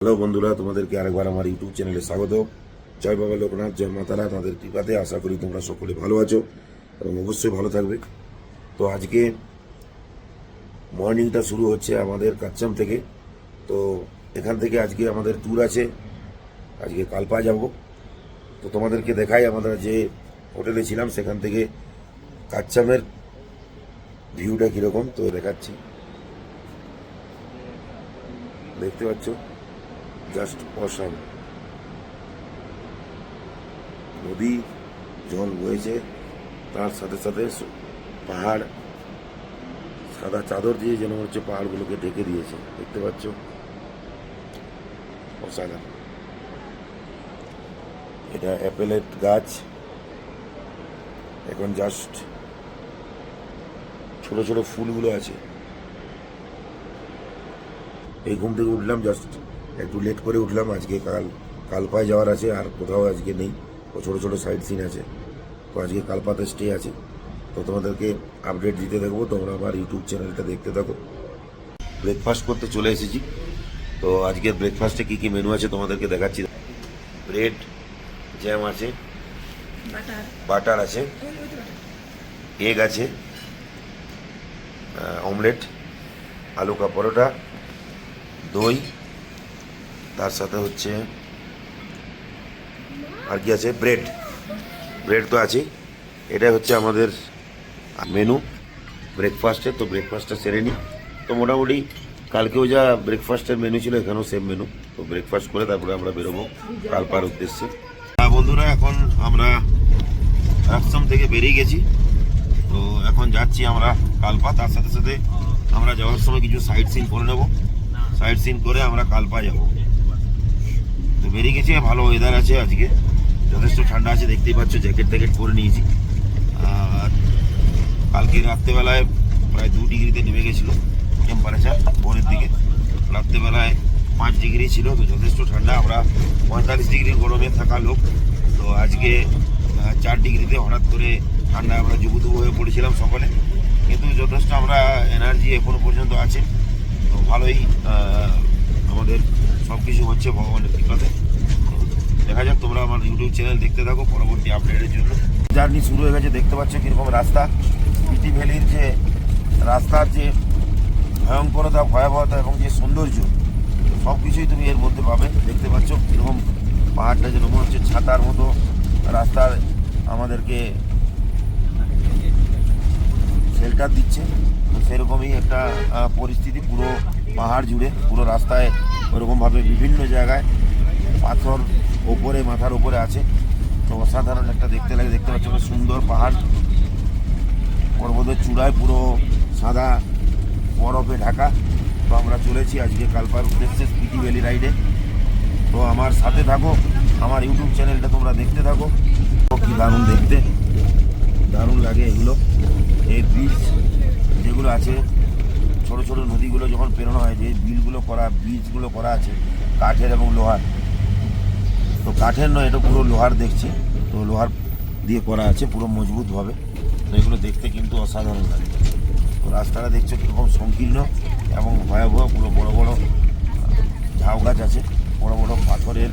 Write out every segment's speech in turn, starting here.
Hello বন্ধুরা, তোমাদেরকে আরেকবার আমার ইউটিউব চ্যানেলে স্বাগত। জয় বাবা লোকনাথ, জয় মাতারা। তাদের কৃপাতে আশা করি তোমরা সকলে ভালো আছো এবং অবশ্যই ভালো থাকবে। তো আজকে মর্নিংটা শুরু হচ্ছে আমাদের কাচ্চাম থেকে। তো এখান থেকে আজকে আমাদের ট্যুর আছে, আজকে কালপা যাব। তো তোমাদেরকে দেখাই আমরা যে হোটেলে ছিলাম সেখান থেকে কাচ্চামের ভিউটা কীরকম, তো দেখাচ্ছি। দেখতে পাচ্ছ, জাস্ট অসাম। নদী, জল বয়েছে, তার সাথে সাথে পাহাড় সাদা চাদর দিয়ে যেন হচ্ছে পাহাড়গুলোকে ঢেকে দিয়েছে। দেখতে পাচ্ছ, অসাধারণ। এটা অ্যাপেলের গাছ, এখন জাস্ট ছোট ছোট ফুলগুলো আছে। এই ঘুম থেকে উঠলাম, জাস্ট একটু লেট করে উঠলাম। আজকে কালপায় যাওয়ার আছে, আর কোথাও আজকে নেই। ও ছোটো ছোটো সাইড সিন আছে, তো আজকে কালপাতে স্টে আছে। তো তোমাদেরকে আপডেট দিতে থাকবো, তোমরা আমার ইউটিউব চ্যানেলটা দেখতে থাকো। ব্রেকফাস্ট করতে চলে এসেছি। তো আজকের ব্রেকফাস্টে কী কী মেনু আছে তোমাদেরকে দেখাচ্ছি। ব্রেড, জ্যাম আছে, বাটার আছে, এগ আছে, অমলেট, আলু কা পরোটা, দই, তার সাথে হচ্ছে আর কি আছে, ব্রেড তো আছে। এটাই হচ্ছে আমাদের মেনু ব্রেকফাস্টের। তো ব্রেকফাস্টটা সেরে নিই। তো মোটামুটি কালকেও যা ব্রেকফাস্টের মেনু ছিল, এখানেও সেম মেনু। তো ব্রেকফাস্ট করে তারপরে আমরা বেরোবো কালপার উদ্দেশ্যে। বন্ধুরা, এখন আমরা রাকসাম থেকে বেরিয়ে গেছি। তো এখন যাচ্ছি আমরা কালপা। তার সাথে সাথে আমরা যাওয়ার সময় কিছু সাইট সিন করে নেব। সাইট সিন করে আমরা কালপা যাব। তো বেরিয়ে গেছি, ভালো ওয়েদার আছে আজকে, যথেষ্ট ঠান্ডা আছে। দেখতেই পাচ্ছ, জ্যাকেট ট্যাকেট পরে নিয়েছি। আর কালকে রাত্রেবেলায় প্রায় 2 ডিগ্রিতে নেমে গেছিলো টেম্পারেচার। ভোরের দিকে রাত্রেবেলায় 5 ডিগ্রি ছিল। তো যথেষ্ট ঠান্ডা। আমরা 45 ডিগ্রির গরমে থাকা লোক, তো আজকে 4 ডিগ্রিতে হঠাৎ করে ঠান্ডা আমরা জুবুতুবু হয়ে পড়েছিলাম সকলে। কিন্তু যথেষ্ট আমরা এনার্জি এখনো পর্যন্ত আছে। তো ভালোই আমাদের সব কিছু হচ্ছে ভগবানের কৃপাতে। দেখা যাক, তোমরা আমার ইউটিউব চ্যানেল দেখতে থাকো পরবর্তী আপডেটের জন্য। জার্নি শুরু হয়ে গেছে। দেখতে পাচ্ছ কীরকম রাস্তা। স্পিতি ভ্যালির যে রাস্তার যে ভয়ঙ্করতা, ভয়াবহতা এবং যে সৌন্দর্য, সব কিছুই তুমি এর মধ্যে পাবে। দেখতে পাচ্ছ কীরকম পাহাড়টা যেন মনে হচ্ছে ছাতার মতো রাস্তার আমাদেরকে শেল্টার দিচ্ছে। তো সেরকমই একটা পরিস্থিতি পুরো পাহাড় জুড়ে, পুরো রাস্তায় ওরকমভাবে বিভিন্ন জায়গায় পাথর ওপরে, মাথার ওপরে আছে। তো অসাধারণ একটা দেখতে লাগে। দেখতে পাচ্ছ সুন্দর পাহাড়, পর্বতের চূড়ায় পুরো সাদা বরফে ঢাকা। তো আমরা চলেছি আজকে কালপার উদ্দেশ্যে স্পিতি ভ্যালি রাইডে। তো আমার সাথে থাকো, আমার ইউটিউব চ্যানেলটা তোমরা দেখতে থাকো। কি দারুণ দেখতে, দারুণ লাগে এগুলো। এই ব্রিজ যেগুলো আছে, ছোট ছোট নদীগুলো যখন পেরোনো হয়, যে ব্রিজগুলো করা আছে কাঠের এবং লোহার। তো কাঠের নয়, এটা পুরো লোহার দেখছি। তো লোহার দিয়ে করা আছে পুরো মজবুতভাবে। তো এগুলো দেখতে কিন্তু অসাধারণ লাগে। তো রাস্তাটা দেখছো কীরকম সংকীর্ণ এবং ভয়াবহ। পুরো বড় বড় ঝাউ গাছ আছে, বড় বড় পাথরের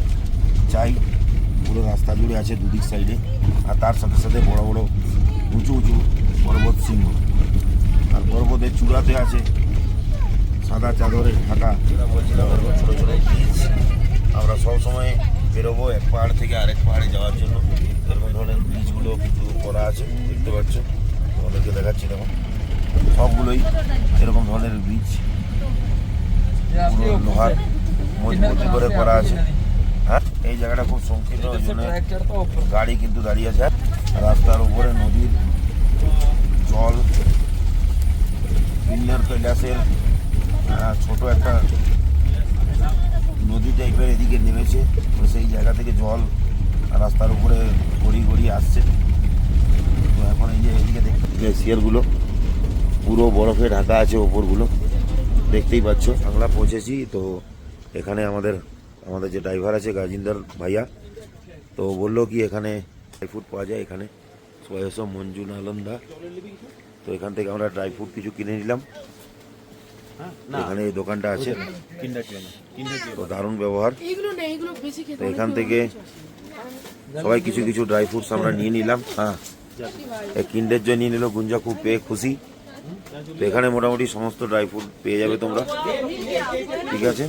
চাই পুরো রাস্তা জুড়ে আছে দুদিক সাইডে। আর তার সাথে সাথে বড় বড় উঁচু উঁচু পর্বত শৃঙ্গ। আর পর্বতের চূড়াতে আছে সাদা চাদরে ঢাকা ছোটো ছোটো ব্রিজ। আমরা সবসময় বেরোবো এক পাহাড় থেকে আরেক পাহাড়ে যাওয়ার জন্য। এরকম ধরনের ব্রিজগুলো কিন্তু করা আছে, দেখতে পাচ্ছ। তোমাদেরকে দেখাচ্ছি, দেখো সবগুলোই এরকম ধরনের ব্রিজ, পুরো লোহার মজবুতি করে করা আছে। হ্যাঁ, এই জায়গাটা খুব সংকীর্ণ, ওই জন্য গাড়ি কিন্তু দাঁড়িয়ে আছে। রাস্তার উপরে নদীর জল, কিন্নর কৈলাসের ছোট একটা নদী টাইপের এদিকে নেমেছে। তো সেই জায়গা থেকে জল রাস্তার উপরে গড়িয়ে আসছে। তো এখন এই যে এদিকে দেখতে গ্লেসিয়ারগুলো পুরো বরফে ঢাকা আছে ওপরগুলো, দেখতেই পাচ্ছ। বাংলা পৌঁছেছি। তো এখানে আমাদের যে ড্রাইভার আছে গাজিন্দার ভাইয়া, তো বললো কি এখানে ড্রাই ফ্রুট পাওয়া যায়, এখানে সব মঞ্জু নালন্দা। তো এখান থেকে আমরা ড্রাই ফ্রুট কিছু কিনে নিলাম। এখানে এই দোকানটা আছে, কিন্ডার জয় তো দারুণ ব্যবহার। এইগুলো না, এইগুলো বেশি খেতে তো এখান থেকে সবাই কিছু কিছু ড্রাই ফ্রুটস আমরা নিয়ে নিলাম। হ্যাঁ, এই কিন্ডার জয় নিয়ে নিল গুঞ্জা, খুব পেয়ে খুশি। তো এখানে মোটামুটি সমস্ত ড্রাই ফ্রুট পেয়ে যাবে তোমরা, ঠিক আছে।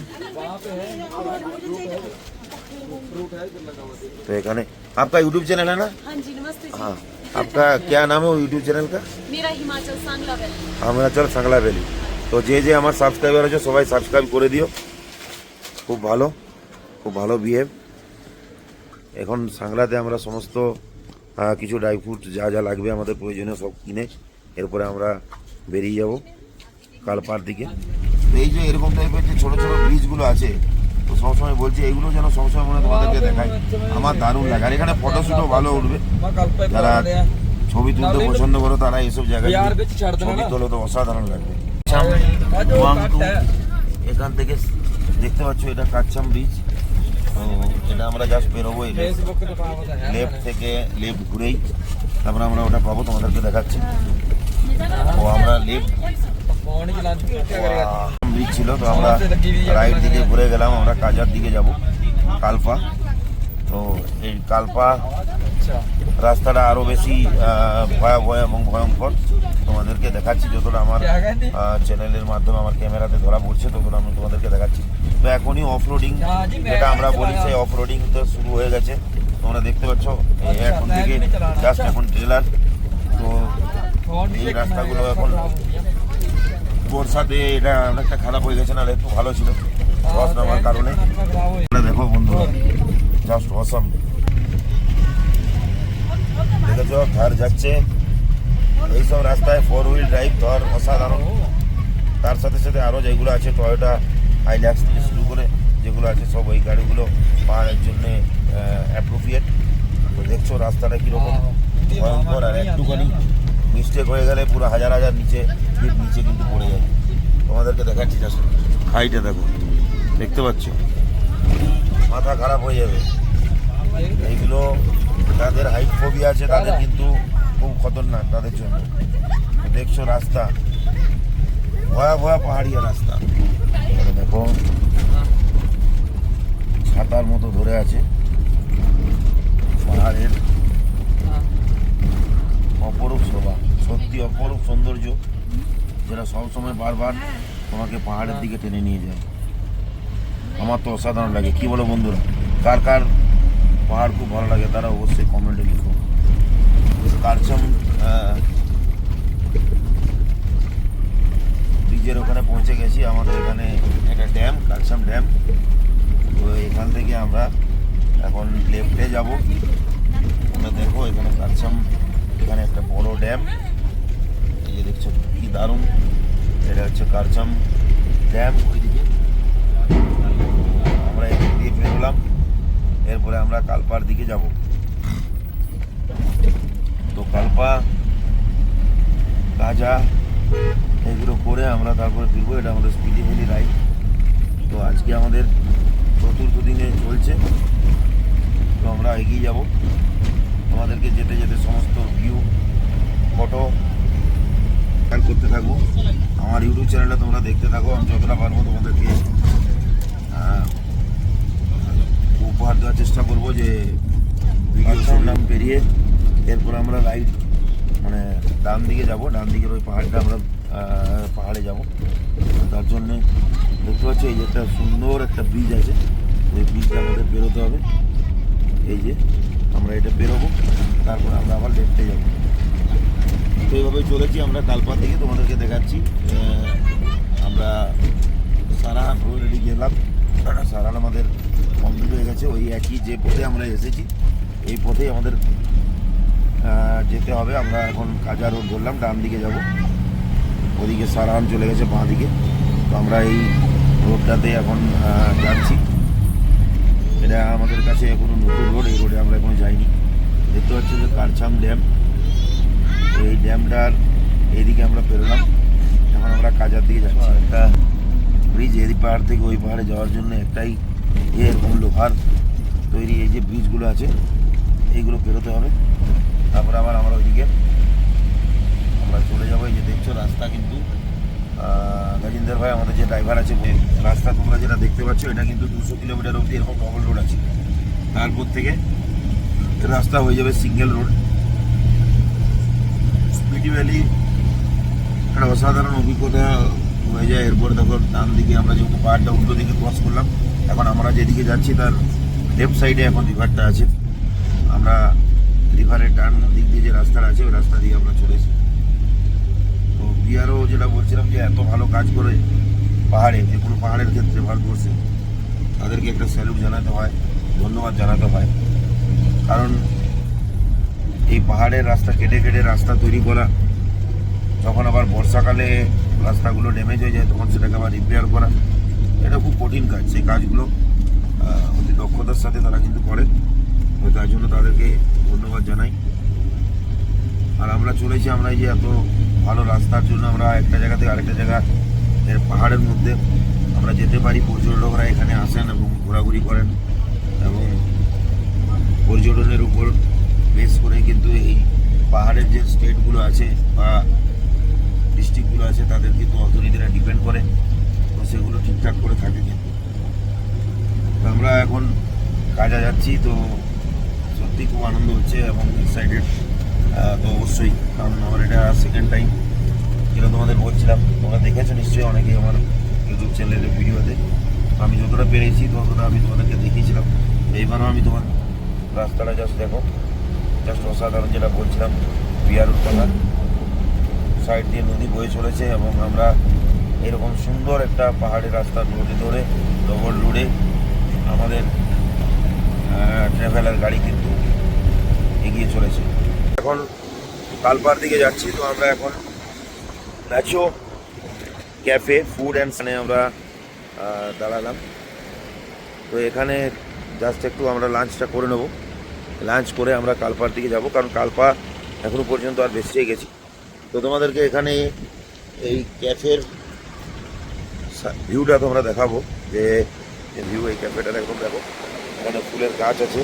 तो एखाने आपका यूट्यूब चैनल है ना? हाँ जी, नमस्ते जी। हाँ, आपका क्या नाम है वो यूट्यूब चैनल का? मेरा हिमाचल सांगला वैली। हिमाचल सांगला ভ্যালি। তো যে আমার সাবস্ক্রাইবার আছে সবাই সাবস্ক্রাইব করে দিও, খুব ভালো বিহেভ। এখন সাংলাতে আমরা সমস্ত কিছু ড্রাই ফ্রুট যা যা লাগবে আমাদের প্রয়োজনীয় সব কিনে এরপরে আমরা বেরিয়ে যাব কালপার দিকে। এই যে এরকম টাইপের যে ছোটো ছোটো ব্রিজগুলো আছে, তো সবসময় বলছি এইগুলো যেন সবসময় মনে তোমাদেরকে দেখাই, আমার দারুণ লাগে। আর এখানে ফটোশ্যুটও ভালো উঠবে, যারা ছবি তুলতে পছন্দ করো তারা এইসব জায়গায় ছবি তোলো তো অসাধারণ লাগবে। এখান থেকে দেখতে পাচ্ছ এটা কাচ্চাম ব্রিজ, তো এটা আমরা জাস্ট বেরোবো, লেফট থেকে লেফট ঘুরেই তারপরে আমরা ওটা পাবো, তোমাদেরকে দেখাচ্ছি। তো আমরা লেফট ব্রিজ ছিল, তো আমরা রাইট দিকে ঘুরে গেলাম, আমরা কাজার দিকে যাব, কালপা। তো এই কালপা রাস্তাটা আরও বেশি ভয়াবহ এবং ভয়ঙ্কর, তোমাদেরকে দেখাচ্ছি যতটা আমার চ্যানেলের মাধ্যমে আমার ক্যামেরাতে ধরা পড়ছে ততটা আমি তোমাদেরকে দেখাচ্ছি। তো এখনই অফরোডিং যেটা আমরা বলি সেই অফরোডিং তো শুরু হয়ে গেছে, তোমরা দেখতে পাচ্ছ এখন থেকে জাস্ট এখন ট্রেলার। তো এই রাস্তাগুলো এখন বর্ষাতে এটা অনেকটা খারাপ হয়ে গেছে, নাহলে একটু ভালো ছিল বস নামার কারণে। দেখো বন্ধুরা, জাস্ট অসম, দেখেছো থার যাচ্ছে এইসব রাস্তায়, 4 হুইল ড্রাইভ ধর অসাধারণ। তার সাথে সাথে আরও যেগুলো আছে টয়োটা হাইল্যাক্স থেকে শুরু করে যেগুলো আছে সব ওই গাড়িগুলো পাহাড়ের জন্যে অ্যাপ্রোপ্রিয়েট। তো দেখছো রাস্তাটা কীরকম ভয়ঙ্কর, আর একটুখানি মিস্টেক হয়ে গেলে পুরো হাজার নিচে কিন্তু পড়ে যায়। তোমাদেরকে দেখাচ্ছি জাস্ট হাইটে দেখো, দেখতে পাচ্ছ মাথা খারাপ হয়ে যাবে। এইগুলো যাদের হাইট ফোবিয়া আছে তাদের কিন্তু খুব খতরনাক তাদের জন্য। দেখছো রাস্তা ভয়াবহ পাহাড়িয়া রাস্তা, দেখো ছাতার মতো ধরে আছে, পাহাড়ের অপরূপ শোভা, সত্যি অপরূপ সৌন্দর্য, যেটা সবসময় বারবার তোমাকে পাহাড়ের দিকে টেনে নিয়ে যায়। আমার তো অসাধারণ লাগে। কি বলো বন্ধুরা, কার কার পাহাড় খুব ভালো লাগে তারা অবশ্যই কমেন্টে লিখো। কারচাম ব্রিজের ওখানে পৌঁছে গেছি, আমাদের এখানে একটা ড্যাম, কারচাম ড্যাম। তো এখান থেকে আমরা এখন লেফটে যাব। তোমরা দেখো এখানে কারচাম, এখানে একটা বড় ড্যাম, এই যে দেখছো কি দারুণ, এটা হচ্ছে কারচাম ড্যাম। ওইদিকে আমরা এদিক দিয়ে বেরোলাম, এরপরে আমরা কালপার দিকে যাব। তো কালপা কাজা এগুলো করে আমরা তারপরে ফিরবো। এটা আমাদের স্পিডি ভ্যালি রাইড। তো আজকে আমাদের 4th দিনে চলছে, তো আমরা এগিয়ে যাব, তোমাদেরকে যেতে যেতে সমস্ত ভিউ ফটো করতে থাকবো। আমার ইউটিউব চ্যানেলটা তোমরা দেখতে থাকো, আমি যতটা পারবো তোমাদেরকে উপহার দেওয়ার চেষ্টা করবো। যে ভিডিও নাম পেরিয়ে এরপর আমরা রাইড মানে ডান দিকে যাব, ডান দিকের ওই পাহাড়টা আমরা পাহাড়ে যাব। তার জন্যে দেখতে পাচ্ছি এই যে একটা সুন্দর একটা ব্রিজ আছে, ওই ব্রিজটা আমাদের বেরোতে হবে। এই যে আমরা এটা বেরোবো, তারপর আমরা আবার লেফটে যাবো। তো এইভাবেই চলেছি আমরা কালপার দিকে, তোমাদেরকে দেখাচ্ছি। আমরা সারাহান অলরেডি গেলাম, সারাহান আমাদের কমপ্লিট হয়ে গেছে। ওই একই যে পথে আমরা এসেছি এই পথেই আমাদের যেতে হবে। আমরা এখন কাজা রোড ধরলাম, ডান দিকে যাব, ওদিকে সারাহান চলে গেছে বাঁ দিকে। তো আমরা এই রোডটাতে এখন যাচ্ছি। এটা আমাদের কাছে এখনো নতুন রোড, এই রোডে আমরা এখনো যাইনি। দেখতে পাচ্ছি যে কারচাম ড্যাম, এই ড্যামটার এইদিকে আমরা পেরোলাম, এখন আমরা কাজার দিকে যাচ্ছি। একটা ব্রিজ এই পাহাড় থেকে ওই পাহাড়ে যাওয়ার জন্য একটাই এরকম লোহার তৈরি এই যে ব্রিজগুলো আছে এইগুলো পেরোতে হবে। তারপরে আবার আমরা ওইদিকে আমরা চলে যাবো। এই যে দেখছো রাস্তা কিন্তু গজেন্দর ভাই আমাদের যে ড্রাইভার আছে, রাস্তা তোমরা যেটা দেখতে পাচ্ছ এটা কিন্তু 200 কিলোমিটার অবধি এরকম ডবল রোড আছে। তারপর থেকে রাস্তা হয়ে যাবে সিঙ্গেল রোড। স্পিটি ভ্যালি একটা অসাধারণ অভিজ্ঞতা হয়ে যায়। এরপর দেখো ডান দিকে আমরা যেহেতু পাহাড়টা উল্টো দিকে ক্রস করলাম, এখন আমরা যেদিকে যাচ্ছি তার লেফট সাইডে এখন রিভারটা আছে। আমরা রিভারের ডান দিক দিয়ে যে রাস্তাটা আছে ওই রাস্তা দিয়ে আমরা চলেছি। তো বিহারও যেটা বলছিলাম যে এত ভালো কাজ করে পাহাড়ে, যে কোনো পাহাড়ের ক্ষেত্রে ভারতবর্ষে তাদেরকে একটা স্যালুট জানাতে হয়, ধন্যবাদ জানাতে হয়। কারণ এই পাহাড়ের রাস্তা কেটে কেটে রাস্তা তৈরি করা, যখন আবার বর্ষাকালে রাস্তাগুলো ড্যামেজ হয়ে যায় তখন সেটাকে আবার রিপেয়ার করা, এটা খুব কঠিন কাজ। সেই কাজগুলো অতি দক্ষতার সাথে তারা কিন্তু করে, তো তার জন্য তাদেরকে ধন্যবাদ জানাই। আর আমরা চলেছি, আমরা এই যে এত ভালো রাস্তার জন্য আমরা একটা জায়গা থেকে আরেকটা জায়গা এর পাহাড়ের মধ্যে আমরা যেতে পারি। পর্যটকরা এখানে আসেন এবং ঘোরাঘুরি করেন, এবং পর্যটনের উপর বেস করে কিন্তু এই পাহাড়ের যে স্টেটগুলো আছে বা ডিস্ট্রিক্টগুলো আছে তাদের কিন্তু অর্থনীতিটা ডিপেন্ড করে, তো সেগুলো ঠিকঠাক করে থাকে। কিন্তু তো আমরা এখন কাজে যাচ্ছি, তো সত্যি খুব আনন্দ হচ্ছে এবং এক্সাইটেড তো অবশ্যই, কারণ আমার এটা সেকেন্ড টাইম। যেটা তোমাদের বলছিলাম, তোমরা দেখেছো নিশ্চয়ই অনেকেই আমার ইউটিউব চ্যানেলের ভিডিওতে। আমি যতটা পেরেছি ততটা আমি তোমাদেরকে দেখিয়েছিলাম। এইবারও আমি তোমার রাস্তাটা জাস্ট দেখো, জাস্ট অসাধারণ। যেটা বলছিলাম বিহারের কথা, সাইড দিয়ে নদী বয়ে চলেছে এবং আমরা এরকম সুন্দর একটা পাহাড়ি রাস্তা রোডে ধরে ডবল রোডে আমাদের ট্রাভেলার গাড়ি কিন্তু এগিয়ে চলেছে। এখন কালপার দিকে যাচ্ছি। তো আমরা এখন ন্যাচো ক্যাফে ফুড অ্যান্ড সানে আমরা দাঁড়ালাম। তো এখানে জাস্ট একটু আমরা লাঞ্চটা করে নেব। লাঞ্চ করে আমরা কালপার দিকে যাব, কারণ কালপা এখনও পর্যন্ত আর বেঁচে গেছি। তো তোমাদেরকে এখানে এই ক্যাফের ভিউটা তোমরা দেখাবো, যে ভিউ এই ক্যাফেটার একদম দেখো। এখানে ফুলের গাছ আছে,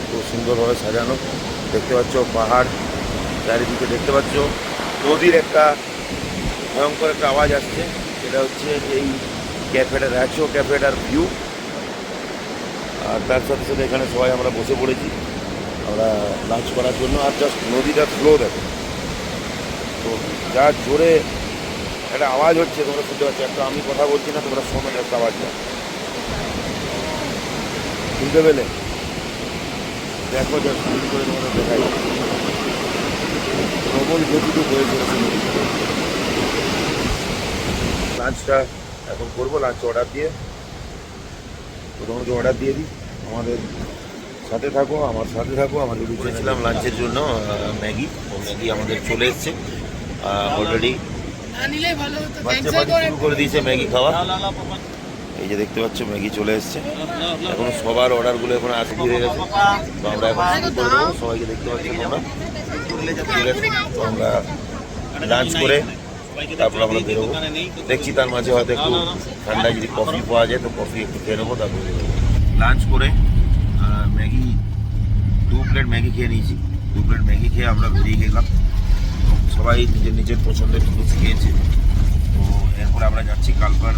খুব সুন্দরভাবে সাজানো। দেখতে পাচ্ছ পাহাড় চারিদিকে, দেখতে পাচ্ছ নদীর একটা ভয়ঙ্কর একটা আওয়াজ আসছে। সেটা হচ্ছে এই ক্যাফেটার, ন্যাচো ক্যাফেটার ভিউ। আর তার সাথে সাথে এখানে সবাই আমরা বসে পড়েছি আমরা লাঞ্চ করার জন্য। আর জাস্ট নদীটার ফ্লো দেখো, তো যা জোরে একটা আওয়াজ হচ্ছে তোমরা শুনতে পাচ্ছ। একটা আমি কথা বলছি না, তোমরা শোনো জাস্ট আওয়াজটা, শুনতে পেলে? দেখো জাস্ট শুরু করে তোমাদের দেখাই, প্রবল গতিতে বয়ে চলেছে নদীটা। লাঞ্চটা এখন করবো, লাঞ্চ অর্ডার দিয়ে। তো তোমাকে অর্ডার দিয়ে দিই, আমাদের সাথে থাকো, আমার সাথে থাকো। আমার যদি চেয়েছিলাম লাঞ্চের জন্য ম্যাগি, ও ম্যাগি আমাদের চলে এসছে অলরেডি। বাচ্চা শুরু করে দিয়েছে ম্যাগি খাওয়া। এই যে দেখতে পাচ্ছ ম্যাগি চলে এসছে। এখন সবার অর্ডারগুলো এখন আসতে হয়ে গেছে, তো আমরা এখন শুরু করে দেবো। সবাইকে দেখতে পাচ্ছি তোমরা। তো আমরা লাঞ্চ করে তারপর আমরা বেরোবো। দেখছি তার মাঝে হয়তো একটু ঠান্ডা যদি কফি পাওয়া যায় তো কফি একটু খেয়ে নেবো, তারপরে লাঞ্চ করে ম্যাগি 2 প্লেট ম্যাগি খেয়ে নিয়েছি। 2 প্লেট ম্যাগি খেয়ে আমরা বেরিয়ে গেলাম। সবাই নিজের নিজের পছন্দের জিনিস খেয়েছে। তো এরপরে আমরা যাচ্ছি কালপার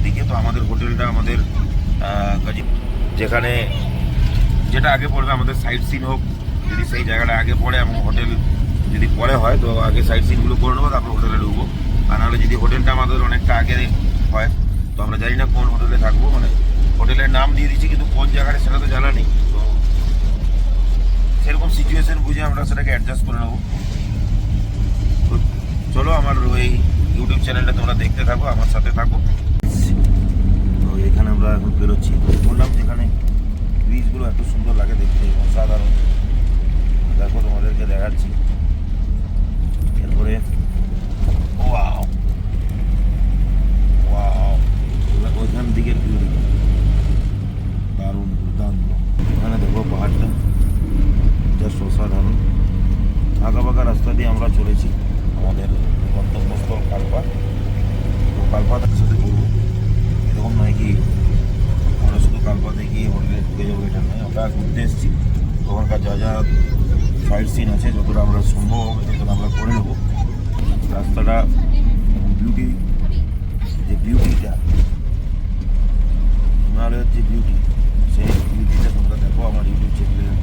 দিকে। তো আমাদের হোটেলটা আমাদের গাজী, যেখানে যেটা আগে পড়বে আমাদের সাইট সিন হোক, যদি সেই জায়গাটা আগে পড়ে এবং হোটেল যদি পরে হয় তো আগে সাইট সিনগুলো করে নেবো, তারপর হোটেলে ঢুকবো। আর নাহলে যদি হোটেলটা আমাদের অনেকটা আগে হয় তো আমরা জানি না কোন হোটেলে থাকবো, মানে হোটেলের নাম দিয়ে দিচ্ছি কিন্তু কোন জায়গাটা সেটা তো জানা নেই। তো সেরকম সিচুয়েশন বুঝে আমরা সেটাকে অ্যাডজাস্ট করে নেবো। তো চলো, আমার ওই ইউটিউব চ্যানেলটা তোমরা দেখতে থাকো, আমার সাথে থাকো। তো এখানে আমরা এখন বেরোচ্ছি। বললাম যেখানে ব্রিজগুলো এত সুন্দর লাগে দেখতে, অসাধারণ। দেখো তোমাদেরকে দেখাচ্ছি। এরপরে ওয়াও ওয়াও, ওইখান দিকের ভিউ দেখো, দারুণ দুর্দান্ত। এখানে দেখো পাহাড়টা জাস্ট অসাধারণ। আঁকা বাঁকা রাস্তা দিয়ে আমরা চলেছি আমাদের গন্তব্যস্থল কালপা। তো কালপাতার সাথে ঘুরবো, এরকম নয় কি আমরা শুধু কালপাতে গিয়ে হোটেলে ঢুকে যাবো, এটা নয়। আমরা ঘুরতে এসেছি, ওখানকার যা যা সাইট সিন আছে যতটা আমরা সম্ভব হবে ততটা আমরা করে নেবো। রাস্তাটা বিউটিটা, হিমালয়ের যে বিউটি, সেই বিউটিটা তোমরা দেখো আমার ইউটিউব চ্যানেলের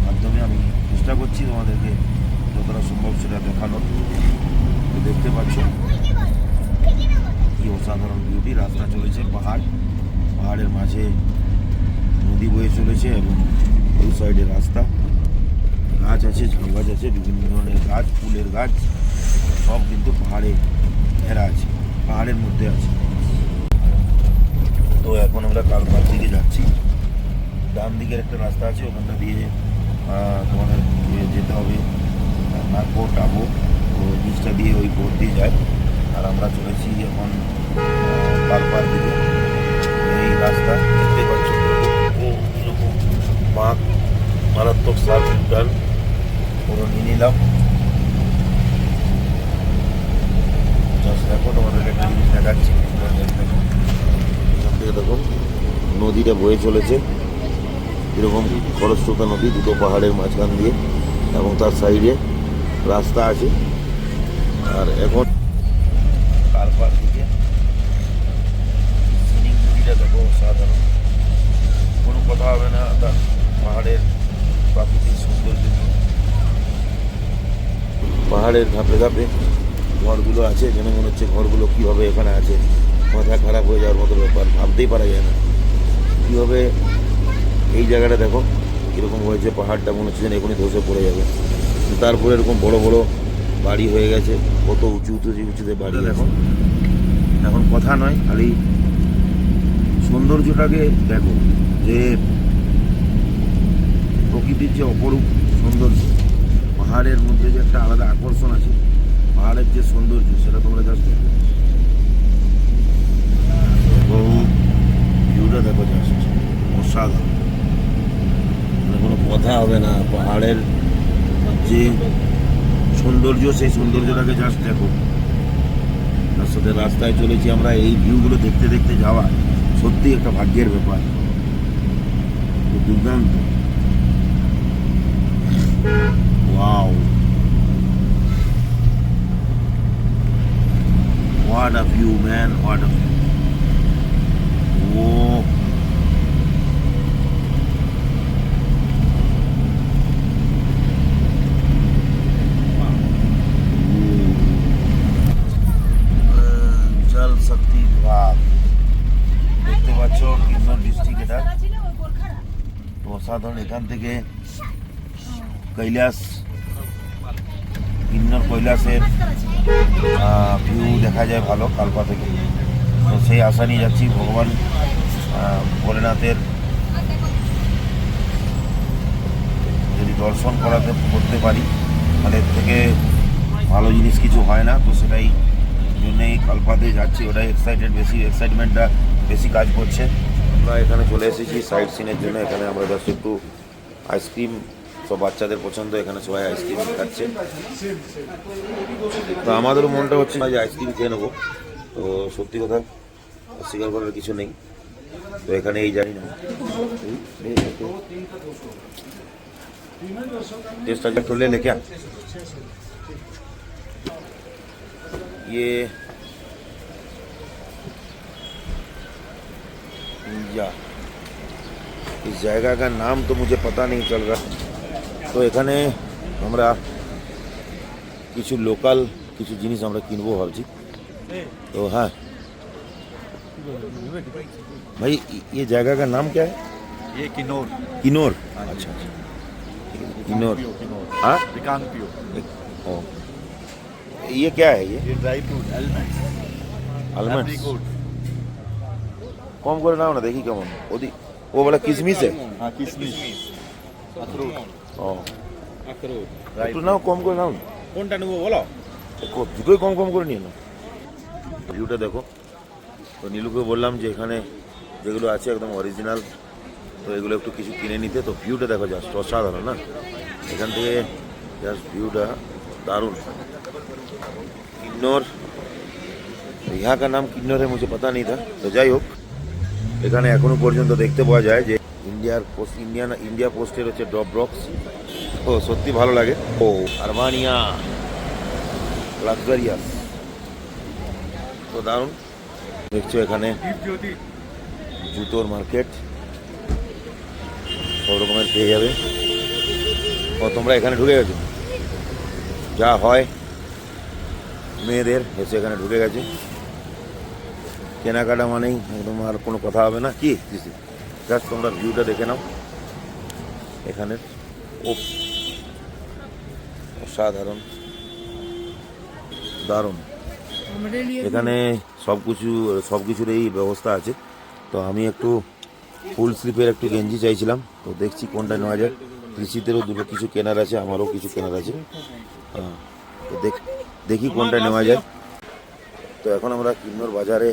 মাধ্যমে। আমি চেষ্টা করছি তোমাদেরকে যতটা সম্ভব সেটা দেখানোর। তো দেখতে পাচ্ছ কি অসাধারণ বিউটি। রাস্তা চলেছে পাহাড়ের মাঝে নদী বয়ে চলেছে এবং ওই সাইডে রাস্তা, গাছ আছে, ঝাউ গাছ আছে, বিভিন্ন ধরনের গাছ, ফুলের গাছ, সব কিন্তু পাহাড়ে ঘেরা আছে, পাহাড়ের মধ্যে আছে। তো এখন আমরা কালপার দিকে যাচ্ছি। ডান দিকের একটা রাস্তা আছে, ওখানটা দিয়ে তোমাদের যেতে হবে নাগপুর টাবো, তো নিচটা দিয়ে ওই বোট দিয়ে যায়। আর আমরা চলেছি এখন কালপার দিকে। এই রাস্তা দেখতে পাচ্ছি এরকম বাঁক, মারাত্মক সার উঠান পুরো নিয়ে নিলাম। দেখো তোমাদেরকে একটা জিনিস দেখাচ্ছি। এখান থেকে দেখো নদীটা বয়ে চলেছে, এরকম খরস্রোতা নদী, দুটো পাহাড়ের মাঝখান দিয়ে, এবং তার সাইডে রাস্তা আছে। আর এখন কালপার দিকে সিনিং নদীটা দেখো সাধারণ, কোনো কথা হবে না তার পাহাড়ের প্রাকৃতিক সৌন্দর্য নিয়ে। পাহাড়ের ধাপে ধাপে ঘরগুলো আছে, যেন মনে হচ্ছে ঘরগুলো কীভাবে এখানে আছে, মাথা খারাপ হয়ে যাওয়ার মতো ব্যাপার, ভাবতেই পারা যায় না কীভাবে। এই জায়গাটা দেখো কীরকম হয়েছে, পাহাড়টা মনে হচ্ছে যেন এখনই ধসে পড়ে যাবে। তারপরে এরকম বড় বড় বাড়ি হয়ে গেছে, কত উঁচুতে বাড়ি দেখো। এখন কথা নয়, খালি সৌন্দর্যটাকে দেখো, যে প্রকৃতির যে অপরূপ সৌন্দর্য, পাহাড়ের মধ্যে যে একটা আলাদা আকর্ষণ আছে, পাহাড়ের যে সৌন্দর্য সেটা তোমরা জাস্ট দেখো। ভিউটা দেখো জাস্ট অসাধারণ, কোনো কথা হবে না। পাহাড়ের যে সৌন্দর্য, সেই সৌন্দর্যটাকে জাস্ট দেখো। তার সাথে রাস্তায় চলেছি আমরা, এই ভিউগুলো দেখতে দেখতে যাওয়া সত্যি একটা ভাগ্যের ব্যাপার, দুর্দান্ত। Wow, what a view man, what a view. Oh, জল শক্তি বিভাগ দেখতে পাচ্ছ, কিন্নর ডিস্ট্রিক্ট। এটা তো অসাধারণ। এখান থেকে কিন্নর কৈলাসের ভিউ দেখা যায় ভালো কালপা থেকে। তো সেই আশা নিয়ে যাচ্ছি, ভগবান ভোলেনাথের যদি দর্শন করতে পারি, তাহলে এর থেকে ভালো জিনিস কিছু হয় না। তো সেটাই জন্যেই কালপাতে যাচ্ছি, ওটাই এক্সাইটমেন্টটা বেশি কাজ করছে। আমরা এখানে চলে এসেছি সাইট সিনের জন্য। এখানে আমরা জাস্ট একটু আইসক্রিম, সব বাচ্চাদের পছন্দ, এখানে সবাই আইসক্রিম খাচ্ছে। তো আমাদেরও মনটা হচ্ছে না যে আইসক্রিম খেয়ে নেবো। তো সত্যি কথা অস্বীকার করার কিছু নেই। তো এখানে এই জানি না टेस्ट अगर तो ले क्या ये इस जगह का नाम तो मुझे पता नहीं चल रहा। तो এখানে আমরা কিছু লোকাল কিছু জিনিস আমরা কিনবো ভাবছি। तो हाँ भाई, ये जगह का नाम क्या है? ये किन्नौर। किन्नौर, अच्छा अच्छा, किन्नौर। हाँ, रिकांगपियो। ओ, ये क्या है? ये ड्राई फ्रूट आलमंड्स। कम করে নাও না, দেখি কেমন। ও বলে কিশমিশ है। हाँ, किशमिश, अखरोट। ও अखरोट একটু নাও, কম করে নাও। কোনটা নেবো বলো? দুটোই কম কম করে নিয়ে নাও। ভিউটা দেখো। তো নীলুকে বললাম যে এখানে যেগুলো আছে একদম অরিজিনাল, তো এগুলো একটু কিছু কিনে নিতে। তো ভিউটা দেখো জাস্ট অসাধারণ না, এখান থেকে জাস্ট ভিউটা दारुण। किन्नौर, यहाँ का नाम किन्नौर है, मुझे पता नहीं था। तो যাই হোক, এখানে এখনো পর্যন্ত দেখতে পাওয়া যায় যে ইন্ডিয়া পোস্টের হচ্ছে ড্রপ বক্স। ও সত্যি ভালো লাগে। ও আরমানিয়া লাক্সারিয়াস, তো দারুণ দেখছো এখানে জুতোর মার্কেট সব রকমের পেয়ে যাবে। ও তোমরা এখানে ঢুকে গেছো, যা হয় মেয়েদের এসে এখানে ঢুকে গেছে। কেনাকাটা মানেই একদম আর কোনো কথা হবে না কি জাস্ট তোমরা ভিউটা দেখে নাও এখানের। ও অসাধারণ, দারুণ। এখানে সব কিছুর এই ব্যবস্থা আছে। তো আমি একটু ফুল স্লিপের একটু গেঞ্জি চাইছিলাম, তো দেখছি কোনটা নেওয়া যায়। কৃষিতেরও দুটো কিছু কেনার আছে, আমারও কিছু কেনার আছে। তো দেখি কোনটা নেওয়া যায়। তো এখন আমরা কিন্নর বাজারে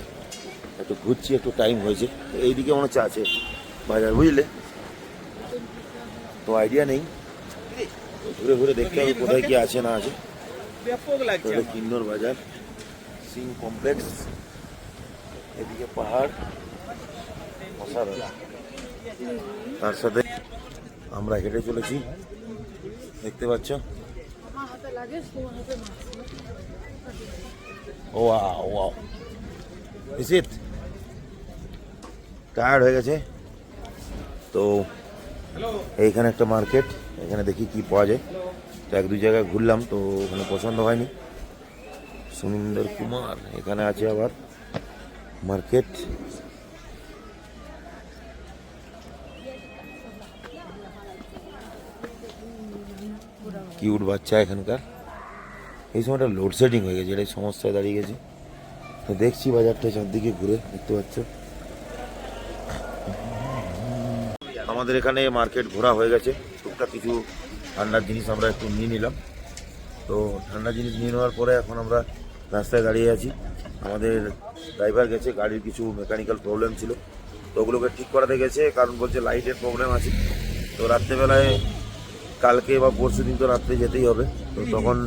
একটু ঘুরছি, একটু টাইম হয়েছে। তো এইদিকে মনে হচ্ছে আছে বাজার, বুঝলে? তো আইডিয়া নেই, ঘুরে ঘুরে দেখতে হবে কোথায় কি আছে না আছে। তো এটা কিন্নর বাজার, সিং কমপ্লেক্স, এদিকে পাহাড়, অসাধারণ। তার সাথে আমরা হেঁটে চলেছি, দেখতে পাচ্ছ। ও ওয়াও, ইসিত টায়ার্ড হয়ে গেছে। তো এইখানে একটা মার্কেট, এখানে দেখি কি পাওয়া যায়। তো এক দু জায়গায় ঘুরলাম, তো ওখানে পছন্দ হয়নি। সুনিন্দর কুমার এখানে আছে আবার মার্কেট। কিউট বাচ্চা এখানকার। এই সময়টা লোডশেডিং হয়ে গেছে, এটাই সমস্যায় দাঁড়িয়ে গেছে। তো দেখছি বাজারটা চারদিকে ঘুরে, দেখতে পাচ্ছ। আমাদের এখানে মার্কেট ঘোরা হয়ে গেছে, টুকটাক কিছু ঠান্ডার জিনিস আমরা একটু নিয়ে নিলাম। তো ঠান্ডা জিনিস নিয়ে নেওয়ার পরে এখন আমরা রাস্তায় দাঁড়িয়ে আছি। আমাদের ড্রাইভার গেছে, গাড়ির কিছু মেকানিক্যাল প্রবলেম ছিল, তো ওগুলোকে ঠিক করাতে গেছে, কারণ বলছে লাইটের প্রবলেম আছে। তো রাত্রেবেলায় কালকে বা পরশু দিন তো রাত্রে যেতেই হবে, তো তখন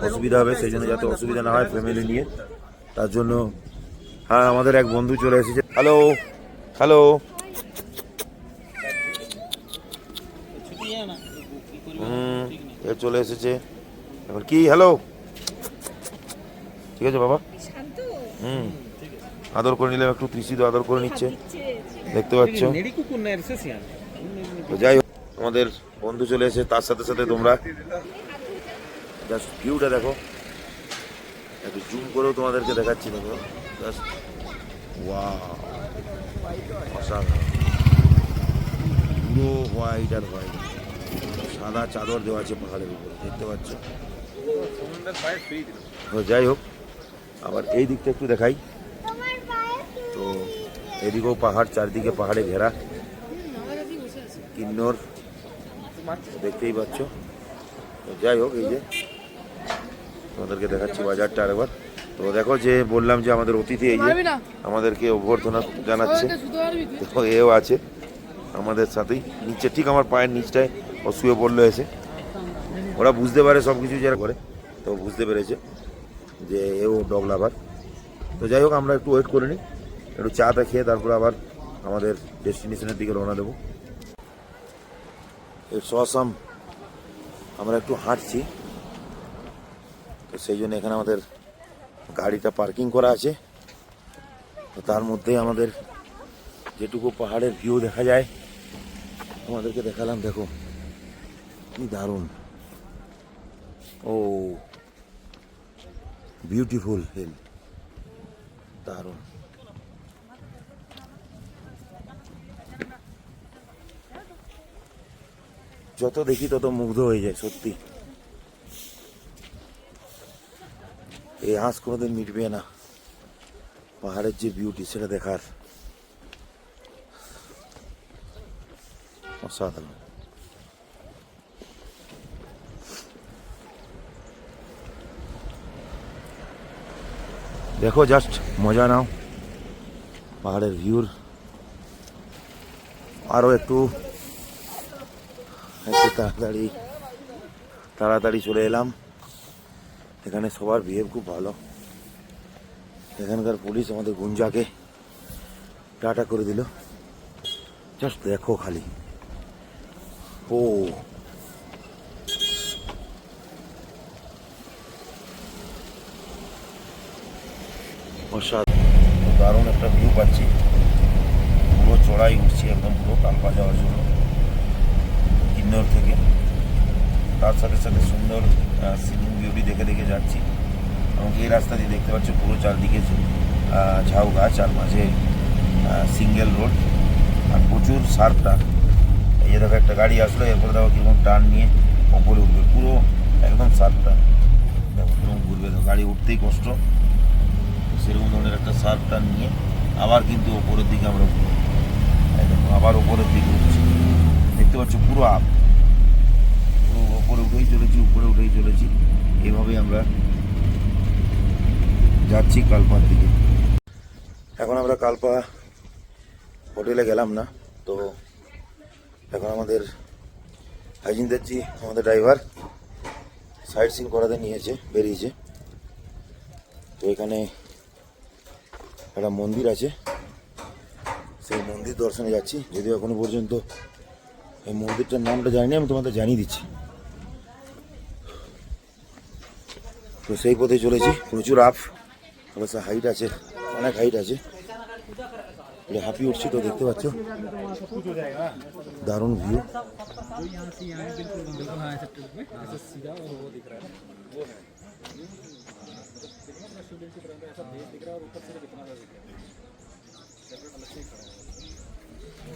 অসুবিধা হবে। সেই জন্য যাতে অসুবিধা না হয় ফ্যামিলি নিয়ে, তার জন্য। হ্যাঁ, আমাদের এক বন্ধু চলে এসেছে। হ্যালো হ্যালো, এ চলে এসেছে এখন। কি হ্যালো, ঠিক আছে বাবা। আদর করে নিলাম একটু, তৃষিত আদর করে নিচ্ছে, দেখতে পাচ্ছ। তো যাই হোক, আমাদের বন্ধু চলে এসে, তার সাথে সাথে তোমরা জাস্ট ভিউটা দেখো, একটু জুম করেও তোমাদেরকে দেখাচ্ছি। দেখো জাস্ট ওয়াও, অসাধারণ। পুরো হোয়াইট আর হোয়াইট, সাদা চাদর দেওয়া আছে পাহাড়ের উপরে, দেখতে পাচ্ছ। তো যাই হোক, আবার এই দিকটা একটু দেখাই। তো এদিকেও পাহাড়, চারদিকে পাহাড়ে ঘেরা কিন্নর, দেখতেই পাচ্ছ। তো যাই হোক, এই যে তোমাদেরকে দেখাচ্ছি বাজারটা আরেকবার। তো দেখো, যে বললাম যে আমাদের অতিথি এই যে আমাদেরকে অভ্যর্থনা জানাচ্ছে, তো এও আছে আমাদের সাথেই নিচে, ঠিক আমার পায়ের নিচটায় ও শুয়ে পড়লো এসে। ওরা বুঝতে পারে সব কিছু যারা করে, তো বুঝতে পেরেছে যে এও ডগ লাভার। তো যাই হোক, আমরা একটু ওয়েট করে নিই, একটু চাটা খেয়ে তারপর আবার আমাদের ডেস্টিনেশনের দিকে রওনা দেবো। এর সসাম আমরা একটু হাঁটছি, তো সেই জন্য এখানে আমাদের গাড়িটা পার্কিং করা আছে। তো তার মধ্যে আমাদের যেটুকু পাহাড়ের ভিউ দেখা যায় আমাদেরকে দেখালাম। দেখো কি দারুণ, ও বিউটিফুল হিল, দারুণ। যত দেখি তত মুগ্ধ হয়ে যায় সত্যি। এই আঁশ কোনোদিন মিটবে না, পাহাড়ের যে বিউটি সেটা দেখার, অসাধারণ। দেখো, জাস্ট মজা নাও পাহাড়ের ভিউর। আরও একটু তাড়াতাড়ি চলে এলাম। এখানে সবার বিহেভ খুব ভালো। এখানকার পুলিশ আমাদের গুঞ্জাকে টাটা করে দিল। জাস্ট দেখো খালি, ও অসাধারণ দারুণ একটা ভিউ পাচ্ছি। পুরো চড়াই উঠছি একদম পুরো কালপা যাওয়ার জন্য কিন্নর থেকে। তার সাথে সাথে সুন্দর সিনিং বিউটি দেখে দেখে যাচ্ছি এবং এই রাস্তা দিয়ে দেখতে পাচ্ছ পুরো চারদিকে ঝাউ গাছ আর মাঝে সিঙ্গেল রোড আর প্রচুর শার্প টার্ন। এই যে দেখো একটা গাড়ি আসলো, এরপরে দেখো কীরকম টার্ন নিয়ে ওপরে উঠবে, পুরো একদম শার্প টার্ন। দেখো কীরকম ঘুরবে, দেখো গাড়ি উঠতেই কষ্ট, সেরকম ধরনের একটা শার্প টার্ন নিয়ে আবার কিন্তু ওপরের দিকে আমরা উঠবো। দেখো আবার ওপরের দিকে উঠছি, দেখতে পাচ্ছ পুরো আপ, পুরো ওপরে উঠেই চলেছি, উপরে উঠেই চলেছি। এইভাবেই আমরা যাচ্ছি কালপার দিকে। এখন আমরা কালপা হোটেলে গেলাম না, তো এখন আমাদের হাজিন্দারজি আমাদের ড্রাইভার সাইট সিন করাতে বেরিয়েছে। তো এখানে একটা মন্দির আছে, সেই মন্দির দর্শনে যাচ্ছি। যদিও এখনো পর্যন্ত এই মন্দিরটার নামটা জানি না, আমি তোমাদের জানিয়ে দিচ্ছি। তো সেই পথে চলেছি, প্রচুর আপ, অবশ্য হাইট আছে, অনেক হাইট আছে, হাঁপিয়ে উঠছি। তো দেখতে পাচ্ছ দারুণ ভিউ।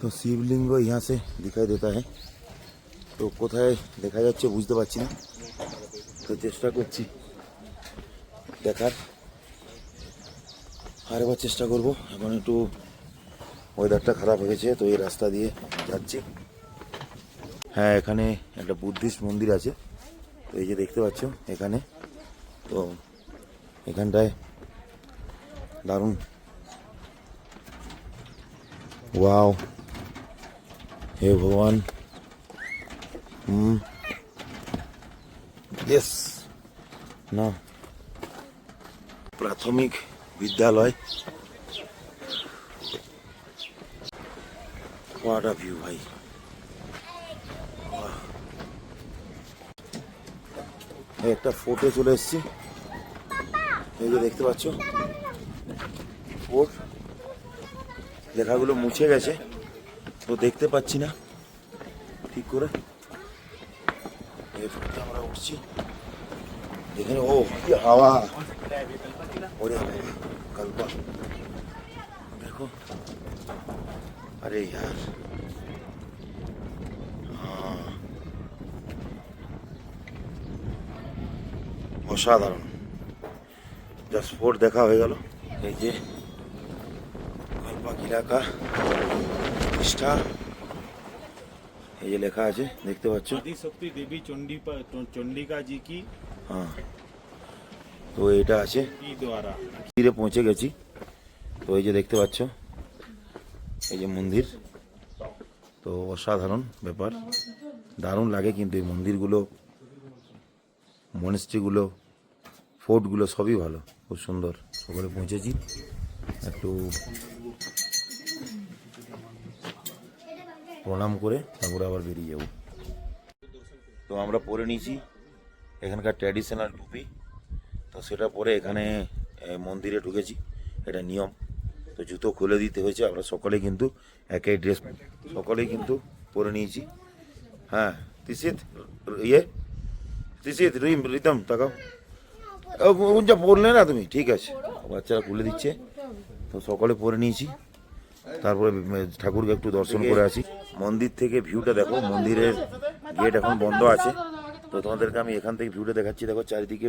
তো শিবলিঙ্গ यहाँ से दिखाई देता है, তো কোথায় দেখা যাচ্ছে বুঝতে পারছি না, তো চেষ্টা করছি দেখার, আরেকবার চেষ্টা করব। এখন একটু ওয়েদারটা খারাপ হয়েছে, তো এই রাস্তা দিয়ে যাচ্ছি। হ্যাঁ, এখানে একটা বুদ্ধিস্ট মন্দির আছে, তো এই যে দেখতে পাচ্ছ এখানে, তো এখানটায় দারুণ, ওয়াও, হে ভগবান, ইয়েস না প্রাথমিক বিদ্যালয়। হোয়াট আ ভিউ ভাই, একটা ফোর্টে চলে এসেছি, এই যে দেখতে পাচ্ছ ফোর্ট, লেখাগুলো মুছে গেছে তো দেখতে পাচ্ছি না ঠিক করে। এই ফোর্টে আমরা উঠছি, এখানে ও কি হাওয়া, ওরে কালপা দেখো, আরে यार অসাধারণ, জাস্ট ফোর্ট দেখা হয়ে গেল। এই যে কালপা এলাকা নিষ্ঠা, এই যে লেখা আছে দেখতে পাচ্ছ, आदिशक्ति देवी चंडिका जी की হ্যাঁ, তো এটা আছে की द्वारा মন্দিরে পৌঁছে গেছি। তো এই যে দেখতে পাচ্ছ এই যে মন্দির, তো অসাধারণ ব্যাপার, দারুণ লাগে কিন্তু এই মন্দিরগুলো, মনেস্ট্রিগুলো, ফোর্টগুলো সবই ভালো, খুব সুন্দর। সকালে পৌঁছেছি, একটু প্রণাম করে তারপরে আবার বেরিয়ে যাব। তো আমরা পরে নিয়েছি এখানকার ট্র্যাডিশনাল টুপি, তো সেটা পরে এখানে মন্দিরে ঢুকেছি, এটা নিয়ম। তো জুতো খুলে দিতে হয়েছে, আমরা সকলেই কিন্তু একই ড্রেস সকলেই কিন্তু পরে নিয়েছি। হ্যাঁ তিসিত তিসিত রিতম তাকাও, যা বললে না তুমি, ঠিক আছে, বাচ্চারা খুলে দিচ্ছে। তো সকলে পরে নিয়েছি, তারপরে ঠাকুরকে একটু দর্শন করে আসি। মন্দির থেকে ভিউটা দেখো, মন্দিরের গেট এখন বন্ধ আছে, তো তোমাদেরকে আমি এখান থেকে ভিউটা দেখাচ্ছি। দেখো চারিদিকে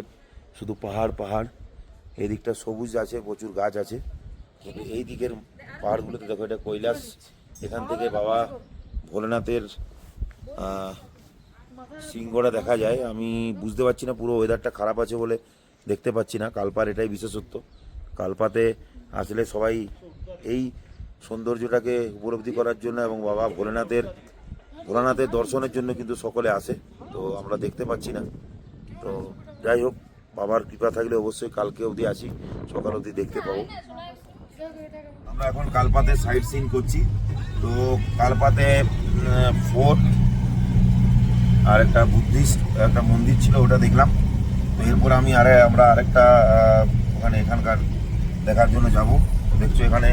শুধু পাহাড় পাহাড়, এই দিকটা সবুজ আছে, প্রচুর গাছ আছে, কিন্তু এই দিকের পাহাড়গুলোতে দেখো এটা কৈলাস। এখান থেকে বাবা ভোলেনাথের সিংহটা দেখা যায়। আমি বুঝতে পারছি না, পুরো ওয়েদারটা খারাপ আছে বলে দেখতে পাচ্ছি না। কালপার এটাই বিশেষত্ব, কালপাতে আসলে সবাই এই সৌন্দর্যটাকে উপলব্ধি করার জন্য এবং বাবা ভোলানাথের দর্শনের জন্য কিন্তু সকলে আসে। তো আমরা দেখতে পাচ্ছি না, তো যাই হোক, বাবার কৃপা থাকলে অবশ্যই কালকে অবধি আসি, সকাল অবধি দেখতে পাবো। আমরা এখন কালপাতে সাইট সিন করছি। তো কালপাতে ফোর্ট আর একটা বুদ্ধিস্ট একটা মন্দির ছিল, ওটা দেখলাম। তো এরপর আমরা আরেকটা ওখানে এখানকার দেখার জন্য যাব। দেখছো এখানে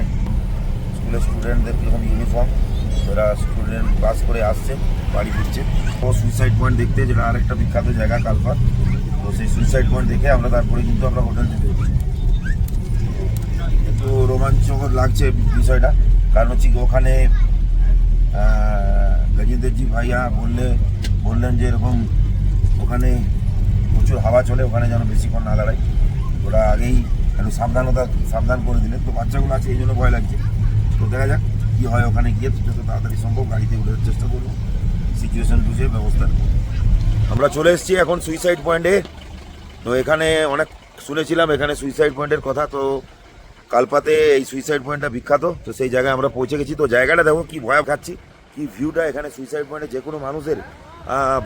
স্কুলের স্টুডেন্টদের কীরকম ইউনিফর্ম, এরা স্টুডেন্ট পাস করে আসছে, বাড়ি ফিরছে। ও সুইসাইড পয়েন্ট দেখতে, যেটা আরেকটা বিখ্যাত জায়গা কালপার। তো সেই সুইসাইড পয়েন্ট দেখে আমরা তারপরে কিন্তু আমরা হোটেল যেতে পারি। একটু রোমাঞ্চকর লাগছে বিষয়টা, কারণ হচ্ছে কি ওখানে গজেন্দ্রজি ভাইয়া বললেন যে এরকম ওখানে প্রচুর হাওয়া চলে, ওখানে যেন বেশিক্ষণ না দাঁড়ায়। ওরা আগেই একটু সাবধান করে দিলেন। তো বাচ্চাগুলো আছে এই জন্য ভয় লাগছে। তো দেখা যাক কী হয় ওখানে গিয়ে, যত তাড়াতাড়ি সম্ভব গাড়িতে উঠার চেষ্টা করবো, সিচুয়েশন বুঝে ব্যবস্থা নেব। আমরা চলে এসেছি এখন সুইসাইড পয়েন্টে। তো এখানে অনেক শুনেছিলাম এখানে সুইসাইড পয়েন্টের কথা। তো কালপাতে এই সুইসাইড পয়েন্টটা বিখ্যাত। তো সেই জায়গায় আমরা পৌঁছে গেছি। তো জায়গাটা দেখো কি ভয় খাচ্ছি, কি ভিউটা এখানে সুইসাইড পয়েন্টে যে কোনো মানুষের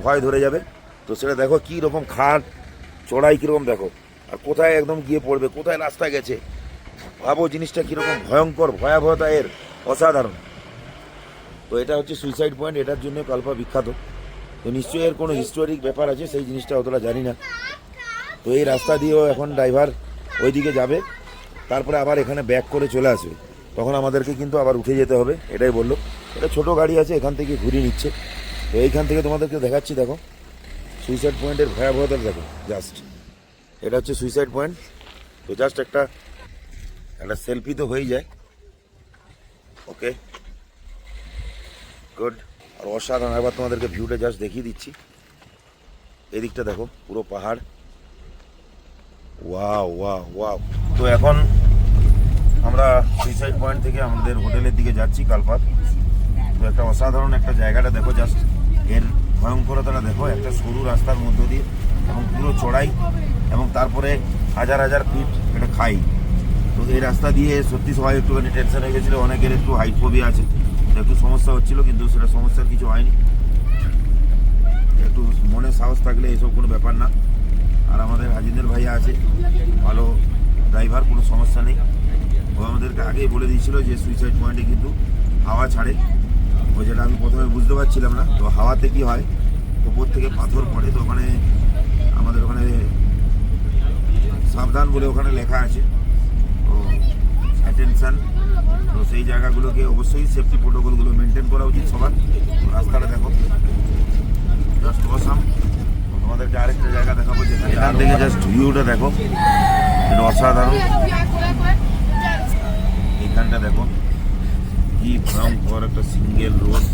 ভয় ধরে যাবে। তো সেটা দেখো কী রকম খাট চড়াই কীরকম দেখো, আর কোথায় একদম গিয়ে পড়বে, কোথায় রাস্তা গেছে, ভাবো জিনিসটা কীরকম ভয়ঙ্কর, ভয়াবহতা এর অসাধারণ। তো এটা হচ্ছে সুইসাইড পয়েন্ট, এটার জন্য কালপা বিখ্যাত। তো নিশ্চয়ই এর কোনো হিস্টোরিক ব্যাপার আছে, সেই জিনিসটা অতটা জানি না। তো এই রাস্তা দিয়েও এখন ড্রাইভার ওইদিকে যাবে, তারপরে আবার এখানে ব্যাক করে চলে আসবে। তখন আমাদেরকে কিন্তু আবার উঠে যেতে হবে, এটাই বললো। এটা ছোটো গাড়ি আছে, এখান থেকে ঘুরিয়ে নিচ্ছে। তো এইখান থেকে তোমাদেরকে দেখাচ্ছি, দেখো সুইসাইড পয়েন্টের ভয়াবহতা দেখো। জাস্ট এটা হচ্ছে সুইসাইড পয়েন্ট। তো জাস্ট একটা সেলফি তো হয়ে যায়। ওকে, গুড। আর অসাধারণ, একবার তোমাদেরকে ভিউটা জাস্ট দেখিয়ে দিচ্ছি। এদিকটা দেখো পুরো পাহাড়, ওয়াও ওয়াও ওয়াও। তো এখন আমরা সুইসাইড পয়েন্ট থেকে আমাদের হোটেলের দিকে যাচ্ছি কালপাত। তো একটা অসাধারণ একটা জায়গাটা দেখো, জাস্ট এর ভয়ঙ্করতাটা দেখো। একটা সরু রাস্তার মধ্য দিয়ে এবং পুরো চড়াই, এবং তারপরে হাজার হাজার ফিট এটা খাই। তো এই রাস্তা দিয়ে সত্যি সবাই একটুখানি টেনশন হয়ে গেছিলো, অনেকের একটু হাইট ফোবিয়া আছে, একটু সমস্যা হচ্ছিলো, কিন্তু সেটা সমস্যার কিছু হয়নি। একটু মনে সাহস থাকলে এসব কোনো ব্যাপার না। আর আমাদের হাজিদের ভাইয়া আছে, ভালো ড্রাইভার, কোনো সমস্যা নেই। ও আমাদেরকে আগেই বলে দিয়েছিল যে সুইসাইড পয়েন্টে কিন্তু হাওয়া ছাড়ে, ওই যেটা আমি প্রথমে বুঝতে পারছিলাম না। তো হাওয়াতে কি হয়, উপর থেকে পাথর পড়ে, তো ওখানে আমাদের ওখানে সাবধান বলে ওখানে লেখা আছে, তো অ্যাটেনশন। তো সেই জায়গাগুলোকে অবশ্যই সেফটি প্রোটোকলগুলো মেনটেন করা উচিত সবার। রাস্তাটা দেখো জাস্ট অসাম। তোমাদেরকে আরেকটা জায়গা দেখাবো, যেখানে এখান থেকে জাস্ট ভিউটা দেখো, এটা অসাধারণ। এইখানটা দেখো কি ভয়ঙ্কর একটা সিঙ্গেল রোড,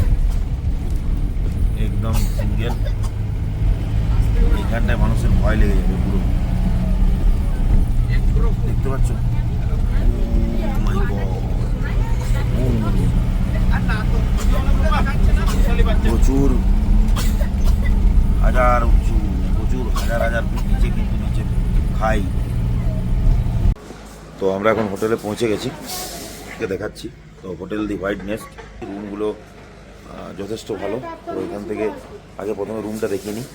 একদম সিঙ্গেল। এইখানটায় মানুষের ভয় লেগে যাবে পুরো, দেখতে পাচ্ছ? প্রচুর হাজার উঁচু, প্রচুর হাজার হাজার ফিট নিচে, কিন্তু নিচে খাই। তো আমরা এখন হোটেলে পৌঁছে গেছি, দেখাচ্ছি। তো হোটেল দি হোয়াইট নেস্ট, রুমগুলো যথেষ্ট ভালো। তো এখান থেকে আগে প্রথমে রুমটা দেখিয়ে নিই।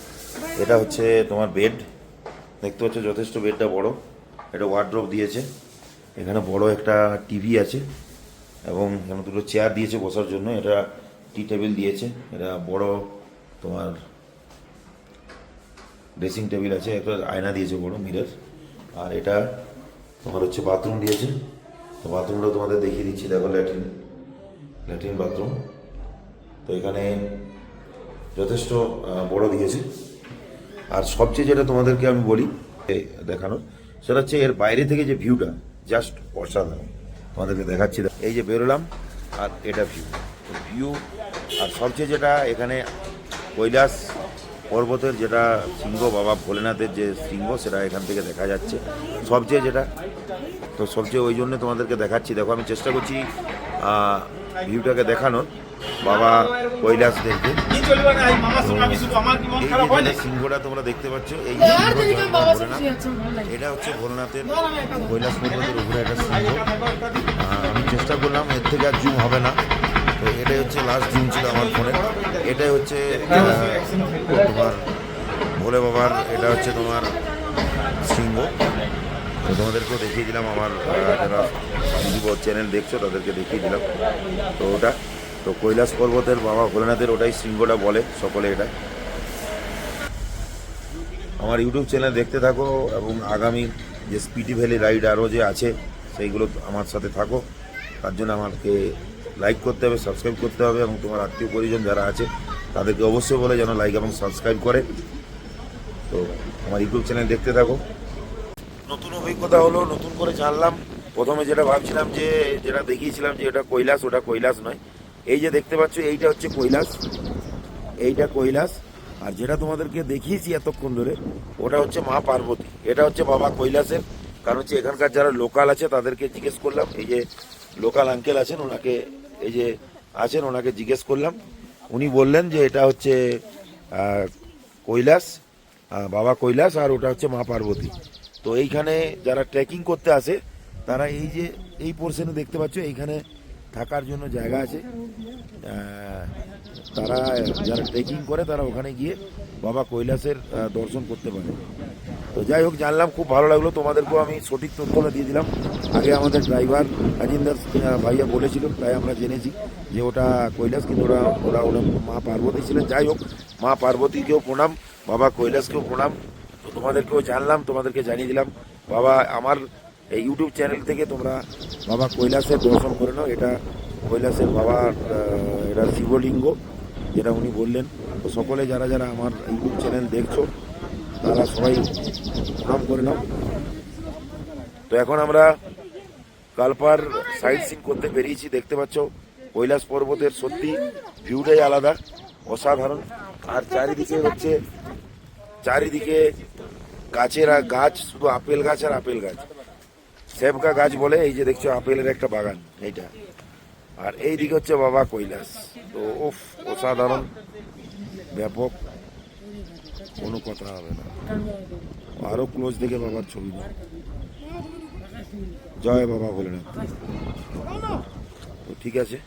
এটা হচ্ছে তোমার বেড, দেখতে পাচ্ছ যথেষ্ট বেডটা বড়। এটা ওয়ার্ড্রপ দিয়েছে, এখানে বড় একটা টিভি আছে, এবং এখানে দুটো চেয়ার দিয়েছে বসার জন্য। এটা টি টেবিল দিয়েছে, এটা বড় তোমার ড্রেসিং টেবিল আছে, একটা আয়না দিয়েছে বড় মিরর। আর এটা তোমার হচ্ছে বাথরুম দিয়েছে। তো বাথরুমটা তোমাদের দেখিয়ে দিচ্ছি, দেখো ল্যাট্রিন বাথরুম। তো এখানে যথেষ্ট বড় দিয়েছে। আর সবচেয়ে যেটা তোমাদেরকে আমি বলি দেখানোর, সেটা হচ্ছে এর বাইরে থেকে যে ভিউটা জাস্ট অসাধারণ। তোমাদেরকে দেখাচ্ছি, এই যে বেরোলাম আর এটা ভিউ। আর সবচেয়ে যেটা এখানে কৈলাস পর্বতের যেটা শৃঙ্গ, বাবা ভোলেনাথের যে শৃঙ্গ, সেটা এখান থেকে দেখা যাচ্ছে সবচেয়ে যেটা। তো সবচেয়ে ওই জন্য তোমাদেরকে দেখাচ্ছি। দেখো আমি চেষ্টা করছি ভিউটাকে দেখানোর, বাবা কৈলাসদেরকে। এই যে সিংহটা তোমরা দেখতে পাচ্ছ, এই ভোলেনাথ, এটা হচ্ছে ভোলেনাথের কৈলাস পর্বতের উপরে একটা সিংহ। আমি চেষ্টা করলাম, এর থেকে আর জুম হবে না। তো এটাই হচ্ছে লাস্ট জুম ছিল আমার ফোনে। এটাই হচ্ছে তোমার ভোলে বাবার, এটা হচ্ছে তোমার সিংহ। তো তোমাদেরকেও দেখিয়ে দিলাম, আমার যারা ইউটিউব চ্যানেল দেখছো তাদেরকে দেখিয়ে দিলাম। তো ওটা তো কৈলাস পর্বতের বাবা ভোলেনাথের ওটাই শৃঙ্গটা বলে সকলে। এটা আমার ইউটিউব চ্যানেল দেখতে থাকো, এবং আগামী যে স্পিটি ভ্যালি রাইড আরও যে আছে, সেইগুলো আমার সাথে থাকো। তার জন্য আমাকে লাইক করতে হবে, সাবস্ক্রাইব করতে হবে, এবং তোমার আত্মীয় পরিজন যারা আছে তাদেরকে অবশ্যই বলে যেন লাইক এবং সাবস্ক্রাইব করে। তো আমার ইউটিউব চ্যানেল দেখতে থাকো। নতুন অভিজ্ঞতা হলো, নতুন করে জানলাম। প্রথমে যেটা ভাবছিলাম যে যেটা দেখিয়েছিলাম যে এটা কৈলাস, ওটা কৈলাস নয়। এই যে দেখতে পাচ্ছ এইটা হচ্ছে কৈলাস, এইটা কৈলাস। আর যেটা তোমাদেরকে দেখিয়েছি এতক্ষণ ধরে ওটা হচ্ছে মা পার্বতী, এটা হচ্ছে বাবা কৈলাসের। কারণ হচ্ছে এখানকার যারা লোকাল আছে তাদেরকে জিজ্ঞেস করলাম, এই যে লোকাল আঙ্কেল আছেন ওনাকে, এই যে আছেন ওনাকে জিজ্ঞেস করলাম, উনি বললেন যে এটা হচ্ছে কৈলাস, বাবা কৈলাস, আর ওটা হচ্ছে মা পার্বতী। তো এইখানে যারা ট্রেকিং করতে আসে তারা এই যে এই পোর্শনে দেখতে পাচ্ছ এইখানে থাকার জন্য জায়গা আছে। তারা যারা ট্রেকিং করে তারা ওখানে গিয়ে বাবা কৈলাসের দর্শন করতে পারে। তো যাই হোক, জানলাম, খুব ভালো লাগলো। তোমাদেরকেও আমি সঠিক তথ্যটা দিয়ে দিলাম। আগে আমাদের ড্রাইভার রাজিন্দার ভাইয়া বলেছিল, তাই আমরা জেনেছি যে ওটা কৈলাস, কিন্তু ওরা মা পার্বতী ছিলেন। যাই হোক, মা পার্বতীকেও প্রণাম, বাবা কৈলাসকেও প্রণাম। তো তোমাদেরকেও জানলাম, তোমাদেরকে জানিয়ে দিলাম। বাবা আমার এই ইউটিউব চ্যানেল থেকে তোমরা বাবা কৈলাসের দর্শন করে নাও। এটা কৈলাসের বাবার, এটা শিবলিঙ্গ যেটা উনি বললেন। তো সকলে যারা যারা আমার ইউটিউব চ্যানেল দেখছো তারা সবাই প্রণাম করে নাও। তো এখন আমরা কালপার সাইট সিন করতে বেরিয়েছি। দেখতে পাচ্ছ কৈলাস পর্বতের সত্যি ভিউটাই আলাদা, অসাধারণ। আর চারিদিকে গাছের আর গাছ, শুধু আপেল গাছ আর আপেল গাছ, সেবকা গাছ বলে। এই যে দেখছো আপেলের একটা বাগান এইটা, আর এই দিকে হচ্ছে বাবা কৈলাস। তো উফ, অসাধারণ, ব্যাপক, কোনো কথা হবে না। আরো ক্লোজ দেখে বাবার ছবি দাও। জয় বাবা ভোলেনাথ। তো ঠিক আছে।